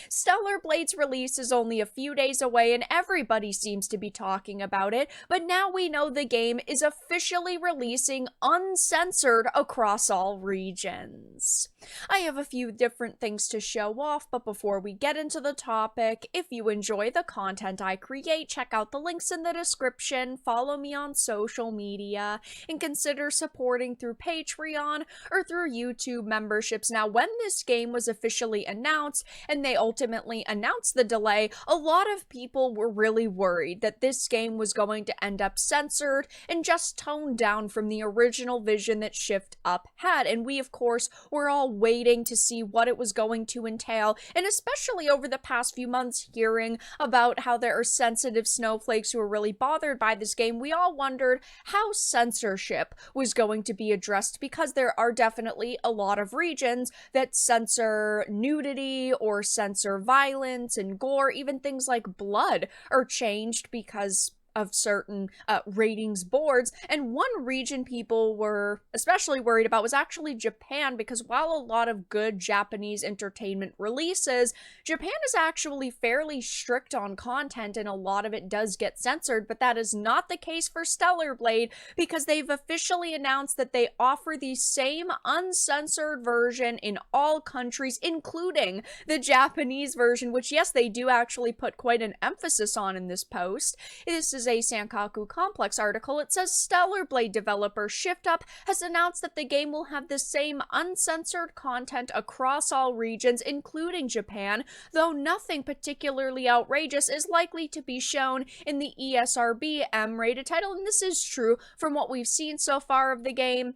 Stellar Blade's release is only a few days away and everybody seems to be talking about it, but now we know the game is officially releasing uncensored across all regions. I have a few different things to show off, but before we get into the topic, if you enjoy the content I create, check out the links in the description, follow me on social media, and consider supporting through Patreon or through YouTube memberships. Now, when this game was officially announced, and they ultimately announced the delay, a lot of people were really worried that this game was going to end up censored and just toned down from the original vision that ShiftUp had. And we, of course, were all waiting to see what it was going to entail, and especially over the past few months hearing about how there are sensitive snowflakes who are really bothered by this game, we all wondered how censorship was going to be addressed, because there are definitely a lot of regions that censor nudity or censor violence and gore. Even things like blood are changed because of certain ratings boards. And one region people were especially worried about was actually Japan, because while a lot of good Japanese entertainment releases, Japan is actually fairly strict on content and a lot of it does get censored. But that is not the case for Stellar Blade, because they've officially announced that they offer the same uncensored version in all countries, including the Japanese version, which, yes, they do actually put quite an emphasis on in this post. This is a Sankaku Complex article. It says Stellar Blade developer ShiftUp has announced that the game will have the same uncensored content across all regions, including Japan, though nothing particularly outrageous is likely to be shown in the ESRB M-rated title. And this is true from what we've seen so far of the game.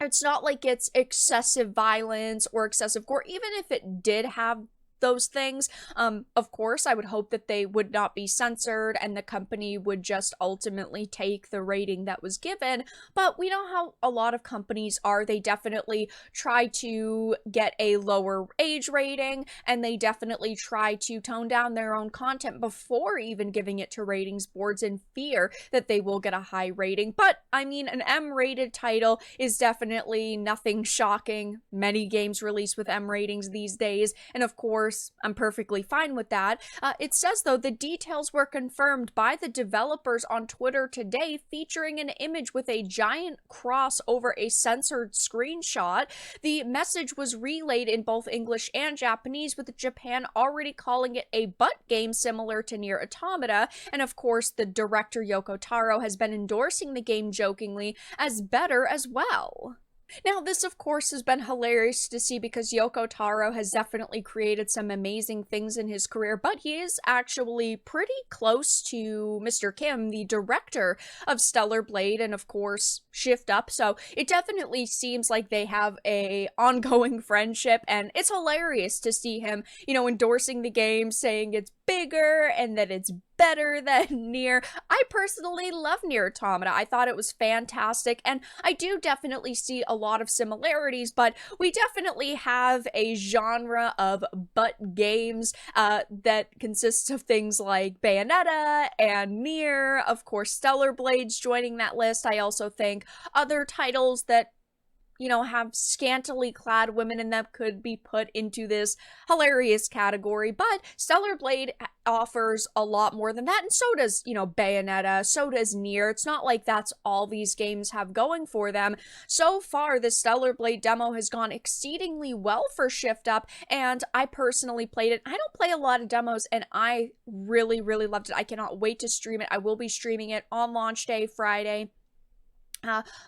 It's not like it's excessive violence or excessive gore. Even if it did have those things, of course, I would hope that they would not be censored and the company would just ultimately take the rating that was given. But we know how a lot of companies are. They definitely try to get a lower age rating, and they definitely try to tone down their own content before even giving it to ratings boards in fear that they will get a high rating. But I mean, an M-rated title is definitely nothing shocking. Many games release with M ratings these days, and of course, I'm perfectly fine with that. It says, though, the details were confirmed by the developers on Twitter today, featuring an image with a giant cross over a censored screenshot. The message was relayed in both English and Japanese, with Japan already calling it a butt game similar to Nier Automata, and of course the director Yoko Taro has been endorsing the game jokingly as better as well. Now, this, of course, has been hilarious to see, because Yoko Taro has definitely created some amazing things in his career, but he is actually pretty close to Mr. Kim, the director of Stellar Blade and, of course, ShiftUp, so it definitely seems like they have a ongoing friendship, and it's hilarious to see him, endorsing the game, saying it's bigger and that it's better than Nier. I personally love Nier Automata. I thought it was fantastic, and I do definitely see a lot of similarities, but we definitely have a genre of butt games that consists of things like Bayonetta and Nier. Of course, Stellar Blade's joining that list. I also think other titles that have scantily clad women in them could be put into this hilarious category, but Stellar Blade offers a lot more than that, and so does, Bayonetta, so does Nier. It's not like that's all these games have going for them. So far, the Stellar Blade demo has gone exceedingly well for ShiftUp, and I personally played it. I don't play a lot of demos, and I really, really loved it. I cannot wait to stream it. I will be streaming it on launch day, Friday.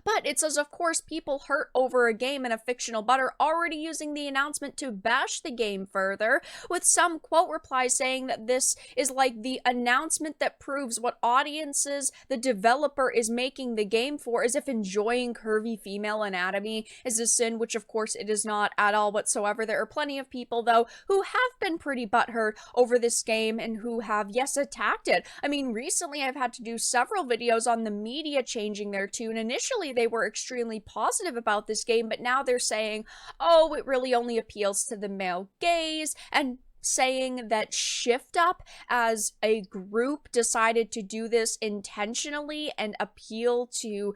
But it says, of course, people hurt over a game and a fictional butt are already using the announcement to bash the game further, with some quote replies saying that this is like the announcement that proves what audiences the developer is making the game for, as if enjoying curvy female anatomy is a sin, which of course it is not at all whatsoever. There are plenty of people, though, who have been pretty butthurt over this game and who have, yes, attacked it. I mean, recently I've had to do several videos on the media changing their tune, and initially they were extremely positive about this game, but now they're saying, oh, it really only appeals to the male gaze, and saying that ShiftUp as a group decided to do this intentionally and appeal to,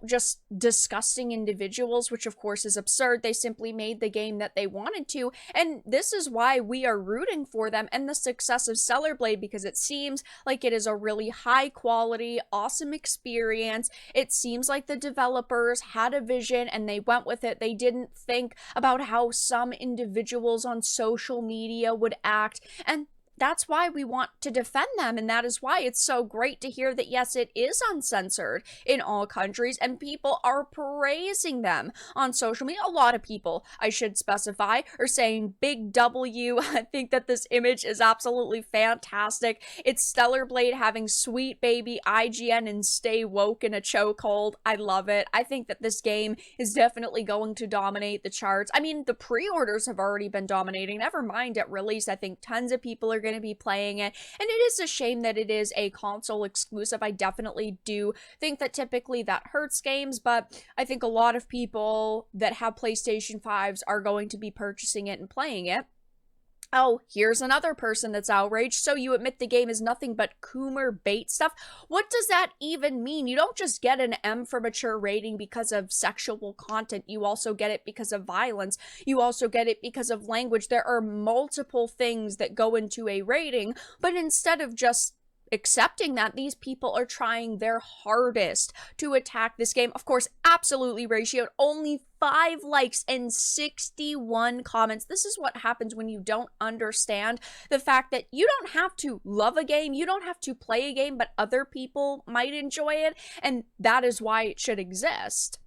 just disgusting individuals, which of course is absurd. They simply made the game that they wanted to, and this is why we are rooting for them and the success of Stellarblade, because it seems like it is a really high quality, awesome experience. It seems like the developers had a vision and they went with it. They didn't think about how some individuals on social media would act, and that's why we want to defend them, and that is why it's so great to hear that yes, it is uncensored in all countries and people are praising them on social media. A lot of people, I should specify, are saying big W. I think that this image is absolutely fantastic. It's Stellarblade having sweet baby IGN and stay woke in a chokehold. I love it. I think that this game is definitely going to dominate the charts. I mean, the pre-orders have already been dominating, never mind at release. I think tons of people are going to be playing it, and it is a shame that it is a console exclusive. I definitely do think that typically that hurts games, but I think a lot of people that have PlayStation 5s are going to be purchasing it and playing it. Oh, here's another person that's outraged. So you admit the game is nothing but Coomer bait stuff? What does that even mean? You don't just get an M for mature rating because of sexual content. You also get it because of violence. You also get it because of language. There are multiple things that go into a rating, but instead of just accepting that, these people are trying their hardest to attack this game. Of course, absolutely ratioed, only 5 likes and 61 comments. This is what happens when you don't understand the fact that you don't have to love a game, you don't have to play a game, but other people might enjoy it, and that is why it should exist.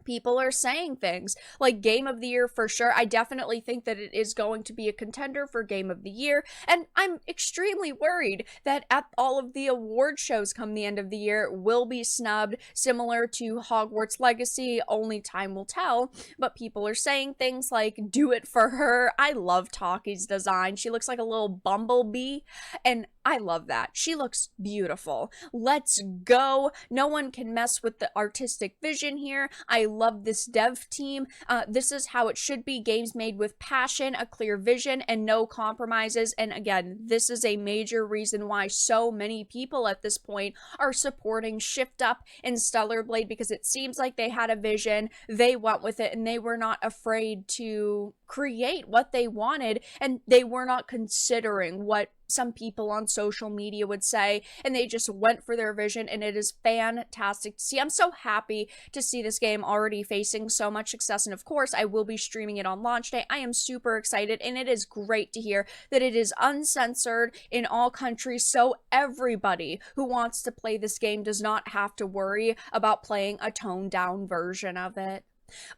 People are saying things like Game of the Year for sure. I definitely think that it is going to be a contender for Game of the Year, and I'm extremely worried that at all of the award shows come the end of the year will be snubbed, similar to Hogwarts Legacy. Only time will tell, but people are saying things like do it for her. I love Taki's design. She looks like a little bumblebee, and I love that. She looks beautiful. Let's go. No one can mess with the artistic vision here. I love this dev team. This is how it should be. Games made with passion, a clear vision, and no compromises. And again, this is a major reason why so many people at this point are supporting ShiftUp and Stellarblade, because it seems like they had a vision, they went with it, and they were not afraid to create what they wanted, and they were not considering what some people on social media would say, and they just went for their vision, and it is fantastic to see. I'm so happy to see this game already facing so much success, and of course I will be streaming it on launch day. I am super excited, and it is great to hear that it is uncensored in all countries, so everybody who wants to play this game does not have to worry about playing a toned down version of it.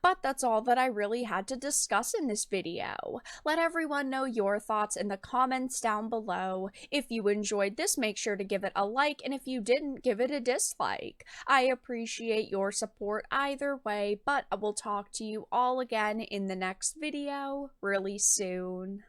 But that's all that I really had to discuss in this video. Let everyone know your thoughts in the comments down below. If you enjoyed this, make sure to give it a like, and if you didn't, give it a dislike. I appreciate your support either way, but I will talk to you all again in the next video really soon.